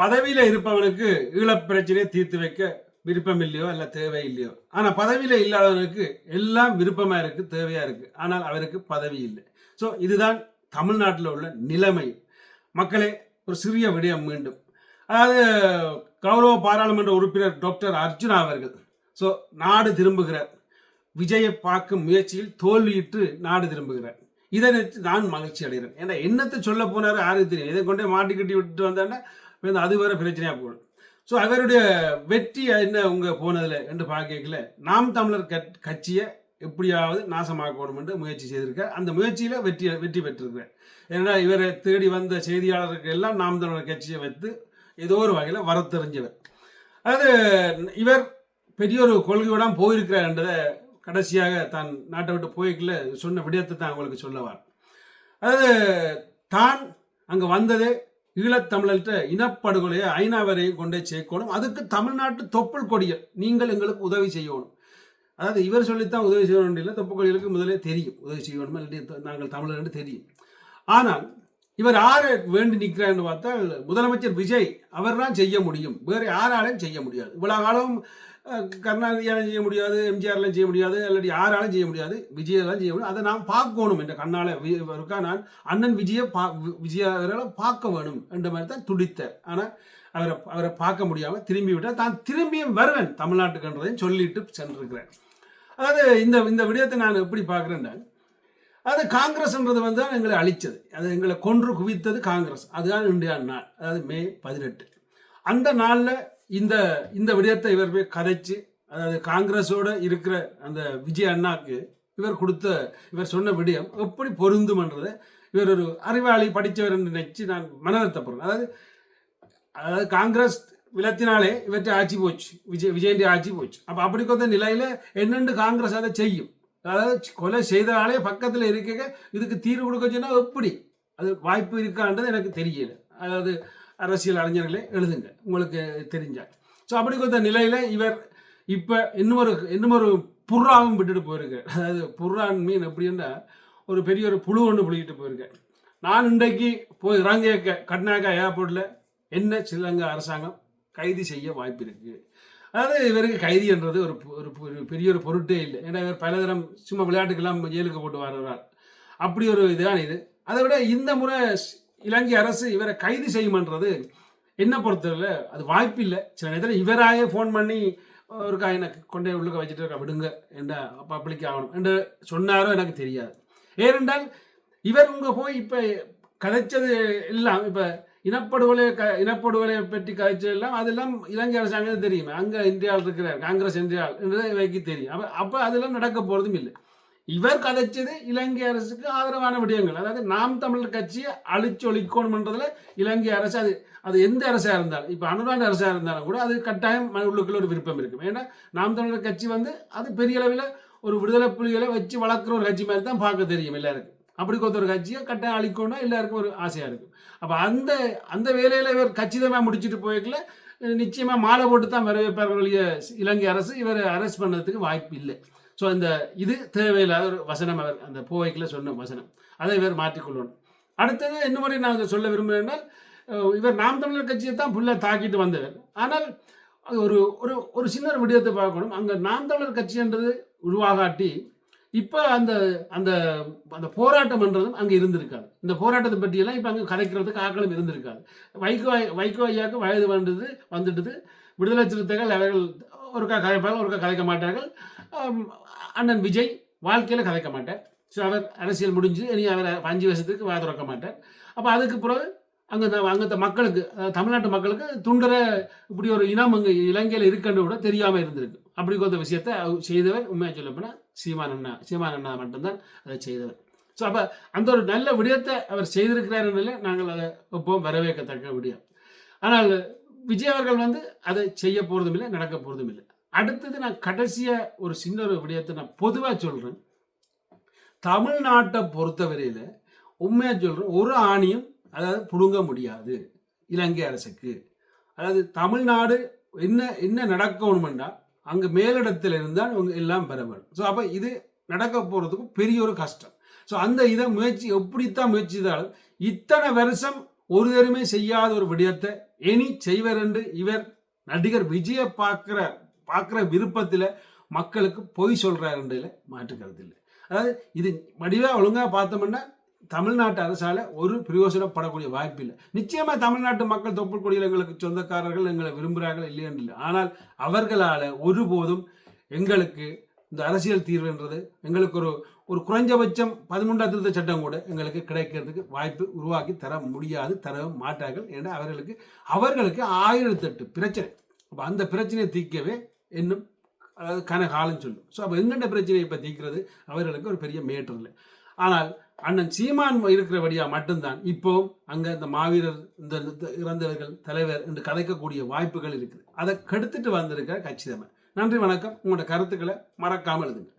பதவியில இருப்பவனுக்கு ஈழப் பிரச்சனையை தீர்த்து வைக்க விருப்பம் இல்லையோ அல்ல தேவை இல்லையோ, ஆனா பதவியில இல்லாதவனுக்கு எல்லாம் விருப்பமா இருக்கு, தேவையா இருக்கு, ஆனால் அவருக்கு பதவி இல்லை. ஸோ இதுதான் தமிழ்நாட்டில் உள்ள நிலைமை. மக்களே, ஒரு சிறிய விடயம் மீண்டும். அதாவது கௌரவ பாராளுமன்ற உறுப்பினர் டாக்டர் அர்ஜுனா அவர்கள் ஸோ நாடு திரும்புகிறார். விஜயை பார்க்கும் முயற்சியில் தோல்வியிட்டு நாடு திரும்புகிறார். இதை நினைச்சு நான் மகிழ்ச்சி அடைகிறேன். ஏன்னா என்னத்தை சொல்ல போனாரு யாருக்கு தெரியும். இதை கொண்டே மாட்டிக்கட்டி விட்டுட்டு வந்தாங்கன்னா அது வேற பிரச்சனையா போகணும். ஸோ அவருடைய வெற்றி என்ன உங்க போனதுல என்று பார்க்கல, நாம் தமிழர் கட்சியை எப்படியாவது நாசமாக்கணும் என்று முயற்சி செய்திருக்க. அந்த முயற்சியில வெற்றி பெற்றிருக்கிறார். ஏன்னா இவரை தேடி வந்த செய்தியாளர்கள் எல்லாம் நாம் தமிழர் கட்சியை வைத்து ஏதோ ஒரு வகையில் வரத்தெறிஞ்சவர். அதாவது இவர் பெரிய ஒரு கொள்கையோட போயிருக்கிறார் என்றதை கடைசியாக தான் நாட்டை விட்டு போய்க்குள்ள சொன்ன விடயத்தை தான் உங்களுக்கு சொல்லவார். அதாவது தான் அங்கே வந்ததே ஈழத்தமிழர்கிட்ட இனப்படுகொலையை ஐநா வரையும் கொண்டே சேர்க்கணும். அதுக்கு தமிழ்நாட்டு தொப்புள் கொடிகள் நீங்கள் எங்களுக்கு உதவி செய்யணும். அதாவது இவர் சொல்லித்தான் உதவி செய்யணும் இல்லை, தொப்புள் கொடிகளுக்கு முதலே தெரியும் உதவி செய்யணும், நாங்கள் தமிழர் என்று தெரியும். ஆனால் இவர் யாரை வேண்டி நிற்கிறான்னு பார்த்தால் முதலமைச்சர் விஜய் அவர் தான் செய்ய முடியும், வேறு யாராலையும் செய்ய முடியாது. இவ்வளவு காலம் கருணாநிதியாலும் செய்ய முடியாது, எம்ஜிஆர்லாம் செய்ய முடியாது, இல்லாட்டி யாராலும் செய்ய முடியாது, விஜயெல்லாம் செய்ய முடியும். அதை நான் பார்க்கணும் என்ற கண்ணால் இருக்கா. நான் அண்ணன் விஜயால பார்க்க வேணும் என்ற மாதிரி தான் துடித்தார். ஆனால் அவரை பார்க்க முடியாமல் திரும்பி விட்டால் தான் திரும்பியும் வருவேன் தமிழ்நாட்டுக்குன்றதையும் சொல்லிட்டு சென்றிருக்கிறேன். அதாவது இந்த விடயத்தை நான் எப்படி பார்க்குறேன்னா, அது காங்கிரஸ்ன்றது தான் எங்களை அழித்தது, அது எங்களை கொன்று குவித்தது காங்கிரஸ். அதுதான் இந்தியா நாள், அதாவது மே 18. அந்த நாளில் இந்த விடயத்தை இவர் போய் கதைச்சு, அதாவது காங்கிரஸோட இருக்கிற அந்த விஜய் அண்ணாக்கு இவர் சொன்ன விடயம் எப்படி பொருந்தும்ன்றதை இவர் ஒரு அறிவாளி படித்தவர் என்று நினைச்சு நான் மனவருத்தப்படுறேன். அதாவது காங்கிரஸ் விலத்தினாலே இவற்றை ஆட்சி போச்சு, விஜயண்டி ஆட்சி போச்சு. அப்போ அப்படி கொண்ட நிலையில என்னென்று காங்கிரஸ் அதை செய்யும். அதாவது கொலை செய்தாலே பக்கத்தில் இருக்க இதுக்கு தீர்வு கொடுக்க சொன்னா எப்படி அது வாய்ப்பு இருக்கான்றது எனக்கு தெரியல. அதாவது அரசியல் அறிஞர்களே எழுதுங்க உங்களுக்கு தெரிஞ்சால். ஸோ அப்படி கொண்ட நிலையில இவர் இப்போ இன்னும் ஒரு புறாவும் விட்டுட்டு போயிருக்கார். அதாவது புறான் மீன் எப்படின்னா ஒரு பெரிய ஒரு புழு ஒன்று புளிக்கிட்டு போயிருக்கேன். நான் இன்றைக்கு போய் இறங்கிய கட்னாக்கா ஏர்போர்ட்டில் என்ன ஸ்ரீலங்கா அரசாங்கம் கைது செய்ய வாய்ப்பு இருக்கு. அதாவது இவருக்கு கைதி என்றது ஒரு பெரிய ஒரு பொருட்டே இல்லை. ஏன்னா இவர் பல தரம் சும்மா விளையாட்டுக்கெல்லாம் ஜெயிலுக்கு போட்டு வர்றார். அப்படி ஒரு இதுதான் இது. அதை விட இந்த முறை இலங்கை அரசு இவரை கைது செய்யுமன்றது என்ன பொறுத்தவரை அது வாய்ப்பு இல்லை. சில நேரத்தில் இவராயே ஃபோன் பண்ணி ஒருக்கா எனக்கு கொண்டே உள்ளுக்க வச்சுட்டு இருக்கா விடுங்க என்ற பப்ளிக் ஆகணும் என்று சொன்னாரோ எனக்கு தெரியாது. ஏனென்றால் இவர் இங்கே போய் இப்போ கதைச்சது எல்லாம், இப்போ இனப்படுகொலை பற்றி கதைச்சது எல்லாம் அதெல்லாம் இலங்கை அரசாங்கம் தெரியும். அங்கே இந்தியாவில் இருக்கிறார் காங்கிரஸ் இந்தியாவில் என்றது இவைக்கு தெரியும். அப்போ அதெல்லாம் நடக்க போகிறதும் இல்லை. இவர் கதைச்சது இலங்கை அரசுக்கு ஆதரவான விடயங்கள். அதாவது நாம் தமிழர் கட்சியை ஒழிக்கணும்ன்றதுல இலங்கை அரசு அது எந்த அரசாக இருந்தாலும், இப்போ அனுராத அரசாக இருந்தாலும் கூட அது கட்டாயம் உள்ளுக்குள்ள ஒரு விருப்பம் இருக்கும். ஏன்னா நாம் தமிழர் கட்சி அது பெரிய அளவில் ஒரு விடுதலை புலிகளை வச்சு வளர்க்குற ஒரு கட்சி மாதிரி தான் பார்க்க தெரியும் எல்லாருக்கும். அப்படி ஒரு கட்சியை கட்டாயம் அழிக்கணும்னா எல்லாருக்கும் ஒரு ஆசையாக இருக்கும். அப்போ அந்த வேலையில் இவர் கச்சிதமாக முடிச்சுட்டு போய்க்கல நிச்சயமாக மாலை போட்டு தான் வரவேற்பார்கள். இலங்கை அரசு இவரை அரெஸ்ட் பண்ணதுக்கு வாய்ப்பு இல்லை. ஸோ இது தேவையில்லாத ஒரு வசனம். அவர் அந்த போவைக்கில் சொன்ன வசனம் அதை இவர் மாற்றிக்கொள்ளணும். அடுத்தது இன்னும் முறை நான் சொல்ல விரும்புகிறேன்னா, இவர் நாம் தமிழர் கட்சியை தான் ஃபுல்லாக தாக்கிட்டு வந்தவர். ஆனால் ஒரு ஒரு சின்ன விடயத்தை பார்க்கணும். அங்கே நாம் தமிழர் கட்சின்றது உருவாகாட்டி இப்போ அந்த அந்த போராட்டம்ன்றதும் அங்கே இருந்திருக்காது. இந்த போராட்டத்தை பற்றியெல்லாம் இப்போ அங்கே கதைக்கிறதுக்கு ஆக்களும் இருந்திருக்காது. வைகோ ஐயாவுக்கு வயது வந்துட்டது. விடுதலை சிறுத்தைகள் அவர்கள் ஒருக்கா கதைப்பார்கள், ஒருக்கா கதைக்க மாட்டார்கள். அண்ணன் விஜய் வாழ்க்கையில் கதைக்க மாட்டார். ஸோ அவர் அரசியல் முடிஞ்சு இனி அவர் 5 வருஷத்துக்கு வாய திறக்க மாட்டார். அப்போ அதுக்கு பிறகு அங்கே மக்களுக்கு, தமிழ்நாட்டு மக்களுக்கு துண்டர இப்படி ஒரு இனம் அங்கே இலங்கையில் இருக்குன்னு கூட தெரியாமல் இருந்திருக்கு. அப்படி ஒரு விஷயத்தை செய்தவர் உண்மையாக சொல்லப்போனால் சீமான் அண்ணா மட்டும்தான் அதை செய்தவர். ஸோ அப்போ அந்த ஒரு நல்ல விடயத்தை அவர் செய்திருக்கிறாருன்னு நாங்கள் அதை எப்பவும் வரவேற்கத்தக்க விடயம். ஆனால் விஜய் அவர்கள் அதை செய்ய போகிறதும் இல்லை, நடக்க போகிறதும் இல்லை. அடுத்தது நான் கடைசியாக ஒரு சின்ன ஒரு விடயத்தை நான் பொதுவாக சொல்கிறேன். தமிழ்நாட்டை பொறுத்தவரையில் உண்மையாக சொல்கிறேன், ஒரு ஆணியும் அதாவது புடுங்க முடியாது இலங்கை அரசுக்கு. அதாவது தமிழ்நாடு என்ன நடக்கணுமெண்டா அங்கே மேலிடத்தில் இருந்தால் அவங்க எல்லாம் பெற வேண்டும். ஸோ அப்போ இது நடக்க போகிறதுக்கு பெரிய ஒரு கஷ்டம். ஸோ முயற்சி எப்படித்தான் முயற்சித்தாலும் இத்தனை வருஷம் ஒரு தருமே செய்யாத ஒரு விடயத்தை இனி செய்வர் என்று இவர் நடிகர் விஜய பார்க்கிற விருப்பத்தில் மக்களுக்கு பொய் சொல்றாருன்றதுல மாற்று கருத்து இல்லை. அதாவது இது வடிவா ஒழுங்கா பார்த்தோம்னா தமிழ்நாட்டு அரசால ஒரு பிரயோசனப்படக்கூடிய வாய்ப்பு இல்லை. நிச்சயமா தமிழ்நாட்டு மக்கள் தொப்புள் கொடியில் எங்களுக்கு சொந்தக்காரர்கள், எங்களை விரும்புகிறார்கள் இல்லையென்று இல்லை. ஆனால் அவர்களால் ஒருபோதும் எங்களுக்கு இந்த அரசியல் தீர்வுன்றது எங்களுக்கு ஒரு குறைஞ்சபட்சம் 13ஆம் திருத்த சட்டம் கூட எங்களுக்கு கிடைக்கிறதுக்கு வாய்ப்பு உருவாக்கி தர முடியாது, தர மாட்டார்கள். ஏன்னா அவர்களுக்கு 1008 பிரச்சனை. அப்போ அந்த பிரச்சனையை தீர்க்கவே இன்னும் அதாவது கனகாலம் சொல்லும். ஸோ அப்போ எங்கெண்ட பிரச்சனையை இப்போ தீர்க்கிறது அவர்களுக்கு ஒரு பெரிய மேட்டர் இல்லை. ஆனால் அண்ணன் சீமான் இருக்கிறபடியா மட்டும்தான் இப்போ அங்க இந்த மாவீரர், இந்த இறந்தவர்கள் தலைவர் என்று கதைக்கக்கூடிய வாய்ப்புகள் இருக்குது. அதை கெடுத்துட்டு வந்திருக்கிற கட்சி தான். நன்றி, வணக்கம். உங்களோட கருத்துக்களை மறக்காமல் எழுதுங்க.